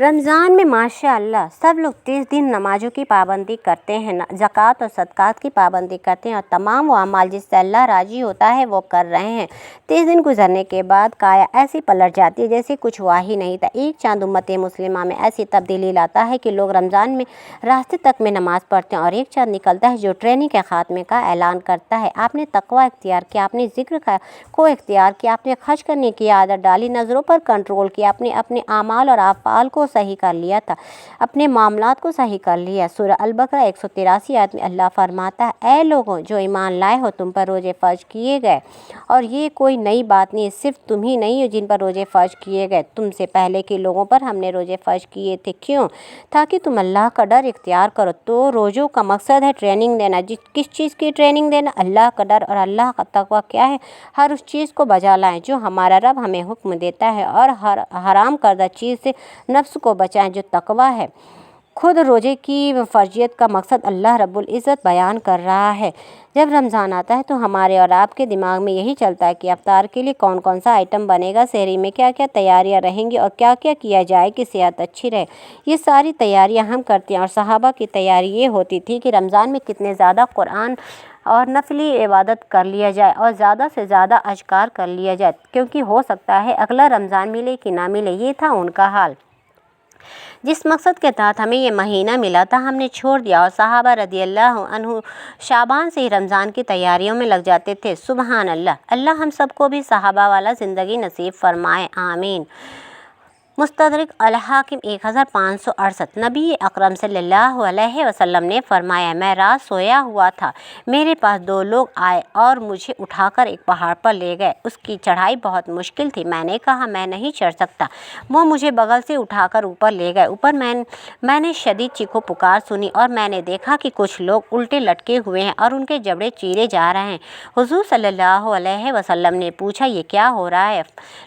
رمضان میں ماشاءاللہ سب لوگ 30 دن نمازوں کی پابندی کرتے ہیں، زکوٰۃ اور صدقات کی پابندی کرتے ہیں اور تمام وہ اعمال جس سے اللہ راضی ہوتا ہے وہ کر رہے ہیں۔ 30 دن گزرنے کے بعد کایا ایسی پلٹ جاتی ہے جیسے کچھ ہوا ہی نہیں تھا۔ ایک چاند امت مسلمہ میں ایسی تبدیلی لاتا ہے کہ لوگ رمضان میں راستے تک میں نماز پڑھتے ہیں اور ایک چاند نکلتا ہے جو ٹریننگ کے خاتمے کا اعلان کرتا ہے۔ آپ نے تقویٰ اختیار کیا، آپ نے ذکر کو اختیار کیا، آپ نے خرچ کرنے کی عادت ڈالی، نظروں پر کنٹرول کیا، آپ نے اپنے اعمال اور افعال کو صحیح کر لیا تھا، اپنے معاملات کو صحیح کر لیا۔ سورہ البقرہ 183 آیت میں اللہ فرماتا ہے، اے لوگوں جو ایمان لائے ہو، تم پر روزے فرض کیے گئے اور یہ کوئی نئی بات نہیں ہے، صرف تم ہی نہیں ہو جن پر روزے فرض کیے گئے، تم سے پہلے کے لوگوں پر ہم نے روزے فرض کیے تھے۔ کیوں؟ تاکہ تم اللہ کا ڈر اختیار کرو۔ تو روزوں کا مقصد ہے ٹریننگ دینا۔ کس چیز کی ٹریننگ دینا؟ اللہ کا ڈر اور اللہ کا تقویٰ کیا ہے؟ ہر اس چیز کو بجا لائیں جو ہمارا رب ہمیں حکم دیتا ہے اور ہر حرام کردہ چیز سے نفس کو بچائیں جو تقویٰ ہے۔ خود روزے کی فرضیت کا مقصد اللہ رب العزت بیان کر رہا ہے۔ جب رمضان آتا ہے تو ہمارے اور آپ کے دماغ میں یہی چلتا ہے کہ افطار کے لیے کون کون سا آئٹم بنے گا، سحری میں کیا کیا تیاریاں رہیں گی اور کیا کیا کیا جائے کہ صحت اچھی رہے۔ یہ ساری تیاریاں ہم کرتے ہیں اور صحابہ کی تیاری یہ ہوتی تھی کہ رمضان میں کتنے زیادہ قرآن اور نفلی عبادت کر لیا جائے اور زیادہ سے زیادہ اذکار کر لیا جائے، کیونکہ ہو سکتا ہے اگلا رمضان ملے کہ نہ ملے۔ یہ تھا ان کا حال۔ جس مقصد کے تحت ہمیں یہ مہینہ ملا تھا ہم نے چھوڑ دیا اور صحابہ رضی اللہ عنہ شعبان سے ہی رمضان کی تیاریوں میں لگ جاتے تھے۔ سبحان اللہ۔ اللہ ہم سب کو بھی صحابہ والا زندگی نصیب فرمائے، آمین۔ مستدرک الحاکم 1568۔ نبی اکرم صلی اللہ علیہ وسلم نے فرمایا، میں رات سویا ہوا تھا، میرے پاس 2 لوگ آئے اور مجھے اٹھا کر ایک پہاڑ پر لے گئے۔ اس کی چڑھائی بہت مشکل تھی، میں نے کہا میں نہیں چڑھ سکتا۔ وہ مجھے بغل سے اٹھا کر اوپر لے گئے۔ اوپر میں نے شدید چیخو پکار سنی اور میں نے دیکھا کہ کچھ لوگ الٹے لٹکے ہوئے ہیں اور ان کے جبڑے چیرے جا رہے ہیں۔ حضور صلی اللہ علیہ وسلم نے پوچھا، یہ کیا ہو رہا ہے؟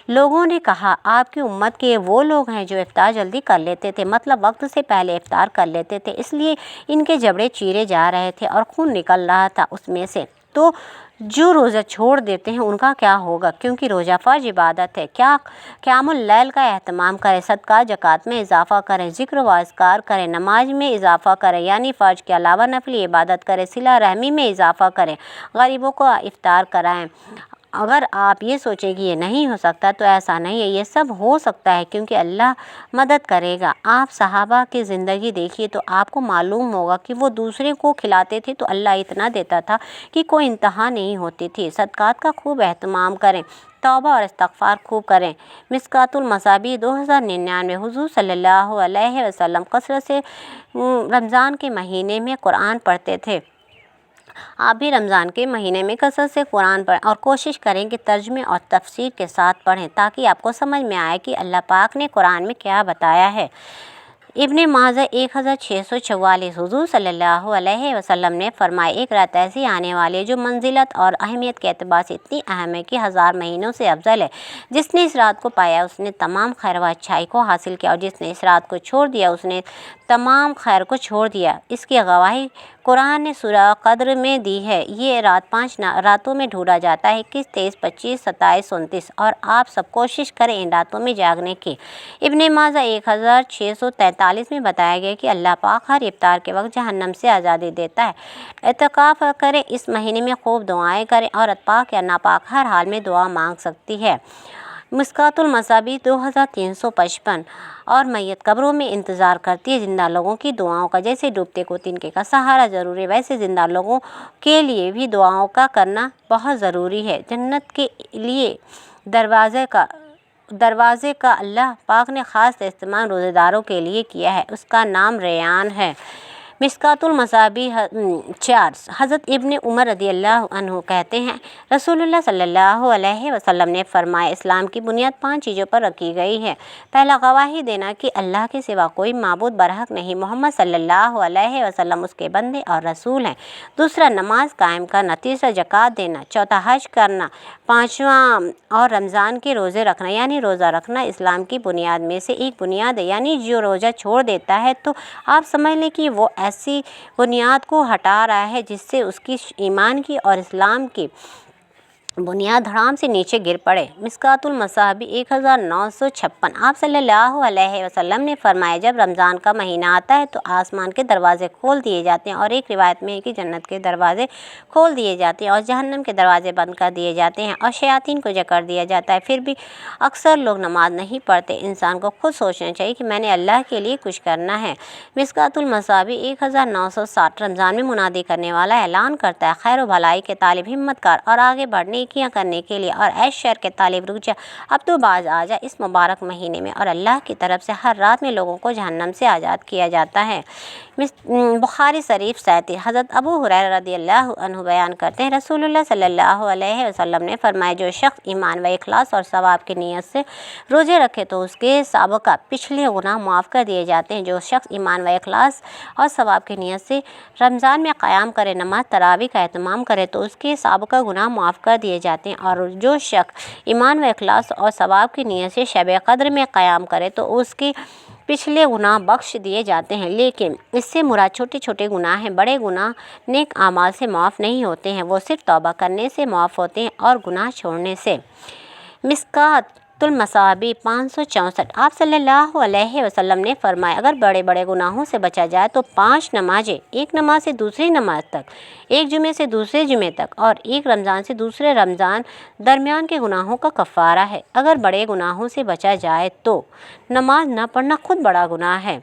لوگوں نے کہا، آپ کی امت کے وہ لوگ ہیں جو افطار جلدی کر لیتے تھے، مطلب وقت سے پہلے افطار کر لیتے تھے، اس لیے ان کے جبڑے چیرے جا رہے تھے اور خون نکل رہا تھا اس میں سے۔ تو جو روزہ چھوڑ دیتے ہیں ان کا کیا ہوگا؟ کیونکہ روزہ فرض عبادت ہے۔ کیا قیام اللیل کا اہتمام کریں، صدقہ جکات میں اضافہ کریں، ذکر و اذکار کریں، نماز میں اضافہ کریں یعنی فرض کے علاوہ نفلی عبادت کریں، صلہ رحمی میں اضافہ کریں، غریبوں کو افطار کرائیں۔ اگر آپ یہ سوچیں کہ یہ نہیں ہو سکتا تو ایسا نہیں ہے، یہ سب ہو سکتا ہے کیونکہ اللہ مدد کرے گا۔ آپ صحابہ کی زندگی دیکھیے تو آپ کو معلوم ہوگا کہ وہ دوسرے کو کھلاتے تھے تو اللہ اتنا دیتا تھا کہ کوئی انتہا نہیں ہوتی تھی۔ صدقات کا خوب اہتمام کریں، توبہ اور استغفار خوب کریں۔ مشکوٰۃ المصابیح 2099۔ حضور صلی اللہ علیہ وسلم کثرت سے رمضان کے مہینے میں قرآن پڑھتے تھے۔ آپ بھی رمضان کے مہینے میں کثرت سے قرآن پڑھیں اور کوشش کریں کہ ترجمے اور تفسیر کے ساتھ پڑھیں تاکہ آپ کو سمجھ میں آئے کہ اللہ پاک نے قرآن میں کیا بتایا ہے۔ ابن ماجہ 1644۔ حضور صلی اللہ علیہ وسلم نے فرمایا، ایک رات ایسی آنے والی ہے جو منزلت اور اہمیت کے اعتبار سے اتنی اہم ہے کہ 1000 مہینوں سے افضل ہے۔ جس نے اس رات کو پایا اس نے تمام خیر و اچھائی کو حاصل کیا اور جس نے اس رات کو چھوڑ دیا اس نے تمام خیر کو چھوڑ دیا۔ اس کی گواہی قرآن نے سورہ قدر میں دی ہے۔ یہ رات 5 راتوں میں ڈھونڈا جاتا ہے، 21، 23، 25، 27، 29 اور آپ سب کوشش کریں ان راتوں میں جاگنے کی۔ ابن ماجہ 1643 میں بتایا گیا کہ اللہ پاک ہر افطار کے وقت جہنم سے آزادی دیتا ہے۔ اعتکاف کریں، اس مہینے میں خوب دعائیں کریں، عورت پاک یا ناپاک ہر حال میں دعا مانگ سکتی ہے۔ مشکوٰۃ المصابیح 2355۔ اور میت قبروں میں انتظار کرتی ہے زندہ لوگوں کی دعاؤں کا، جیسے ڈوبتے کو تنکے کا سہارا ضروری ہے ویسے زندہ لوگوں کے لیے بھی دعاؤں کا کرنا بہت ضروری ہے۔ جنت کے لیے دروازے کا اللہ پاک نے خاص استعمال روزے داروں کے لیے کیا ہے، اس کا نام ریان ہے۔ مشکوٰۃ المصابیح 4۔ حضرت ابن عمر رضی اللہ عنہ کہتے ہیں، رسول اللہ صلی اللہ علیہ وسلم نے فرمایا، اسلام کی بنیاد 5 چیزوں پر رکھی گئی ہے۔ پہلا، گواہی دینا کہ اللہ کے سوا کوئی معبود برحق نہیں، محمد صلی اللہ علیہ وسلم اس کے بندے اور رسول ہیں۔ دوسرا، نماز قائم کرنا۔ تیسرا، زکوٰۃ دینا۔ چوتھا، حج کرنا۔ پانچواں، اور رمضان کے روزے رکھنا یعنی روزہ رکھنا اسلام کی بنیاد میں سے ایک بنیاد ہے، یعنی جو روزہ چھوڑ دیتا ہے تو آپ سمجھ لیں کہ وہ ایسی بنیاد کو ہٹا رہا ہے جس سے اس کی ایمان کی اور اسلام کی बुनियाद धड़ाम से नीचे गिर पड़े। मिस्कातुल मसाबी 1956। आप सल्लल्लाहु अलैहि वसल्लम ने फरमाया, जब रमज़ान का महीना आता है तो आसमान के दरवाज़े खोल दिए जाते हैं, और एक रिवायत में है कि जन्नत के दरवाज़े खोल दिए जाते हैं और जहन्नम के दरवाज़े बंद कर दिए जाते हैं और शयातीन को जकड़ दिया जाता है। फिर भी अक्सर लोग नमाज नहीं पढ़ते। इंसान को खुद सोचना चाहिए कि मैंने अल्लाह के लिए कुछ करना है। मिस्कातुल मसाबी 1960। रमज़ान में मुनादी करने वाला ऐलान करता है, खैर व भलाई के तालिब हिम्मत कर और आगे बढ़ने किया करने के लिए, और ऐश शर के तालिब रुक जा, अब तो बाज आ जा इस मुबारक महीने में। और अल्लाह की तरफ से हर रात में लोगों को जहन्नम से आज़ाद किया जाता है। बुखारी शरीफ 37। हज़रत अबू हुरैरा रज़ियल्लाहु अन्हु बयान करते हैं, रसूलुल्लाह सल्लल्लाहु अलैहि वसल्लम ने फरमाया, जो शख्स ईमान व इखलास और सवाब की नीयत से रोज़े रखे तो उसके साबका पिछले गुनाह माफ़ कर दिए जाते हैं। जो शख्स ईमान व इखलास और सवाब की नीयत से रमज़ान में क़याम करे, नमाज तरावी का एहतमाम करे तो उसके साबका गुनाह माफ़ कर दिए जाते हैं। और जो शख्स ईमान व इखलास और सवाब की नीयत से शब क़द्र में क़याम करे तो उसके पिछले गुनाह बख्श दिए जाते हैं। लेकिन इससे मुराद छोटे छोटे गुनाह हैं। बड़े गुनाह नेक आमाल से माफ़ नहीं होते हैं, वो सिर्फ तौबा करने से माफ़ होते हैं और गुनाह छोड़ने से। मिस्कातुल मसाबी 564। आप सल्लल्लाहु अलैहि वसल्लम ने फरमाया, अगर बड़े बड़े गुनाहों से बचा जाए तो 5 नमाजें, एक नमाज से दूसरी नमाज तक, एक जुमे से दूसरे जुमे तक और एक रमज़ान से दूसरे रमज़ान दरमियान के गुनाहों का कफ़ारा है। अगर बड़े गुनाहों से बचा जाए तो नमाज न पढ़ना खुद बड़ा गुनाह है।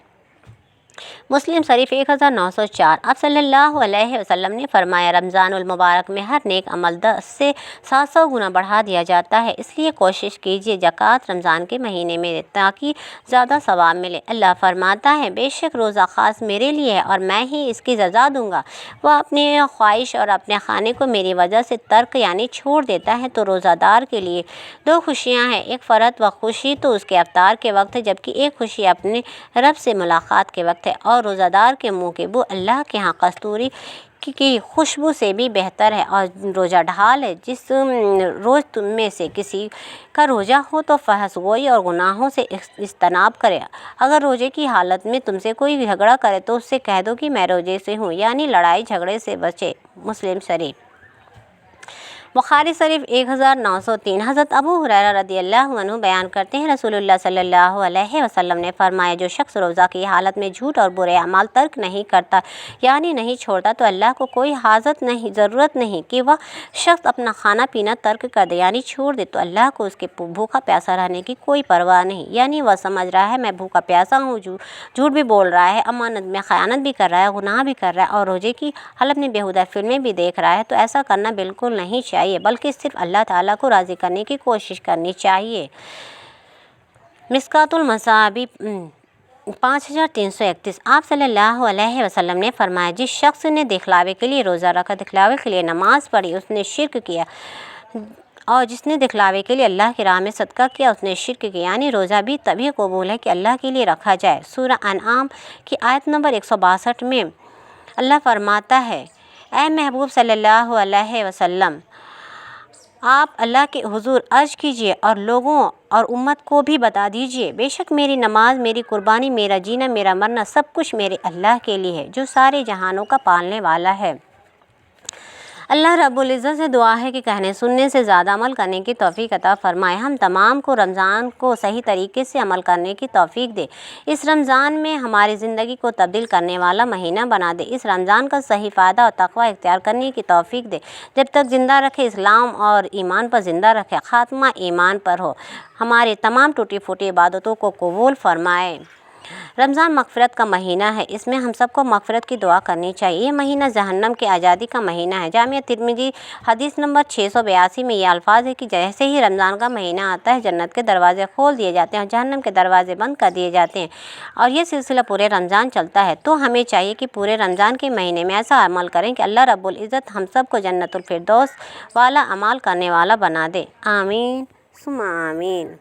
मुस्लिम शरीफ 1904। आप सल्लल्लाहु अलैहि वसल्लम ने फरमाया, रमज़ानुल मुबारक में हर नेक अमल 10 से 700 गुना बढ़ा दिया जाता है। इसलिए कोशिश ख्वाहिए ज़कात रमज़ान के महीने में दें ताकि ज़्यादा सवाब मिले। अल्लाह फरमाता है, बेशक रोज़ा ख़ास मेरे लिए है और मैं ही इसकी सज़ा दूँगा। वह अपनी ख्वाहिश और अपने खाने को मेरी वजह से तर्क यानी छोड़ देता है तो रोज़ादार के लिए 2 खुशियाँ हैं, एक फ़रत व खुशी तो उसके अफ्तार के वक्त है, जबकि एक खुशी अपने रब से मुलाकात के वक्त है। और रोज़ादार के मुँह की बू अल्लाह के यहाँ कस्तूरी की खुशबू से भी बेहतर है। और रोज़ा ढाल है, जिस रोज़ तुम में से किसी का रोज़ा हो तो फहशगोई और गुनाहों से इज्तनाब करे। अगर रोज़े की हालत में तुमसे कोई झगड़ा करे तो उससे कह दो कि मैं रोज़े से हूँ, यानी लड़ाई झगड़े से बचे। मुस्लिम शरीफ। बुखारी शरीफ 1903। हज़रत अबू हुरैरा रज़ियल्लाहु अन्हु बयान करते हैं, रसूलुल्लाह सल्लल्लाहु अलैहि वसल्लम ने फरमाया, जो शख्स रोज़ा की हालत में झूठ और बुरे अमाल तर्क नहीं करता यानी नहीं छोड़ता तो अल्लाह को कोई ज़रूरत नहीं कि वह शख्स अपना खाना पीना तर्क कर दे यानी छोड़ दे, तो अल्लाह को उसके भूखा प्यासा रहने की कोई परवाह नहीं। यानी वह समझ रहा है मैं भूखा प्यासा हूँ, झूठ भी बोल रहा है, अमानत में ख़यानत भी कर रहा है, गुनाह भी कर रहा है और रोज़े की हालत में बेहुदा फिल्में भी देख रहा है, तो ऐसा करना बिल्कुल नहीं चाहिए, बल्कि सिर्फ अल्लाह ताला को राज़ी करने की कोशिश करनी चाहिए। मिस्कातुल मसाबी 5331। आप सल्लल्लाहु अलैहि वसल्लम ने फरमाया, जिस शख्स ने दिखलावे के लिए रोज़ा रखा, दिखलावे के लिए नमाज पढ़ी, उसने शिर्क किया, और जिसने दिखलावे के लिए अल्लाह की राह में सदका किया उसने शिर्क किया। यानी रोज़ा भी तभी कबूल है कि अल्लाह के लिए रखा जाए। सूरह अनआम की आयत नंबर 162 में अल्लाह फरमाता है, ऐ महबूब सल्लल्लाहु अलैहि वसल्लम, आप अल्लाह के हुजूर अर्ज कीजिए और लोगों और उम्मत को भी बता दीजिए, बेशक मेरी नमाज, मेरी कुर्बानी, मेरा जीना, मेरा मरना सब कुछ मेरे अल्लाह के लिए है जो सारे जहानों का पालने वाला है। अल्लाह रब्बुल इज़्ज़त से दुआ है कि कहने सुनने से ज़्यादा अमल करने की तौफीक अता फ़रमाए। हम तमाम को रमज़ान को सही तरीके से अमल करने की तौफीक दे। इस रमज़ान में हमारी ज़िंदगी को तब्दील करने वाला महीना बना दे। इस रमज़ान का सही फ़ायदा और तक़वा इख्तियार करने की तौफीक दे। जब तक ज़िंदा रखे इस्लाम और ईमान पर ज़िंदा रखे, ख़ात्मा ईमान पर हो। हमारी तमाम टूटी फूटी इबादतों को कबूल फ़रमाए। रमज़ान मग़फ़िरत का महीना है, इसमें हम सबको मग़फ़िरत की दुआ करनी चाहिए। ये महीना जहन्नम के आज़ादी का महीना है। जामिया तिरमिज़ी हदीस नंबर 682 में ये अल्फाज है कि जैसे ही रमज़ान का महीना आता है जन्नत के दरवाज़े खोल दिए जाते हैं और जहन्नम के दरवाज़े बंद कर दिए जाते हैं, और ये सिलसिला पूरे रमज़ान चलता है। तो हमें चाहिए कि पूरे रमज़ान के महीने में ऐसा अमल करें कि अल्लाह रब्बुल इज़्ज़त हम सबको जन्नतुल फ़िरदौस वाला अमल करने वाला बना दे। आमीन सुम्मा आमीन।